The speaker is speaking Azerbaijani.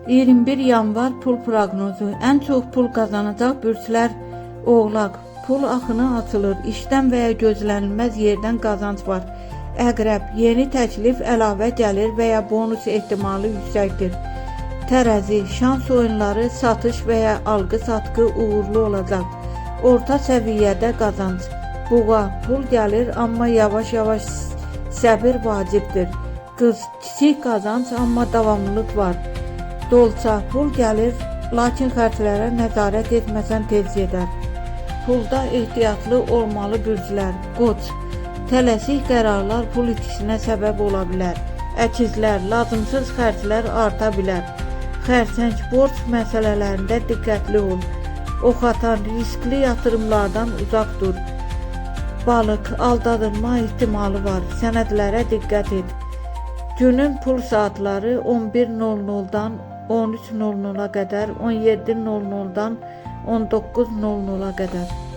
21 yanvar pul proqnozu. Ən çox pul qazanacaq bürclər Oğlaq. Pul axını açılır. İşdən və ya gözlənilməz yerdən qazanc var. Əqrəb. Yeni təklif, əlavə gəlir və ya bonus ehtimalı yüksəkdir. Tərəzi. Şans oyunları, satış və ya alqı-satqı uğurlu olacaq. Orta səviyyədə qazanc. Buğa. Pul gəlir, amma yavaş-yavaş səbir vacibdir. Qız. Kiçik qazanc, amma davamlılıq var. Dolça. Pul gəlir, lakin xərclərə nəzarət etməsən tez gedər. Pulda ehtiyatlı olmalı bürclər. Qoç. Tələsik qərarlar pul itisinə səbəb ola bilər. Əkizlər. Lazımsız xərclər arta bilər. Xərçəng. Borc məsələlərində diqqətli ol. Oxatan. Riskli yatırımlardan uzaq dur. Balıq. Aldadılma ehtimalı var. Sənədlərə diqqət et. Günün pul saatları 11:00-dan 13:00-a qədər, 17:00-dan 19:00-a qədər.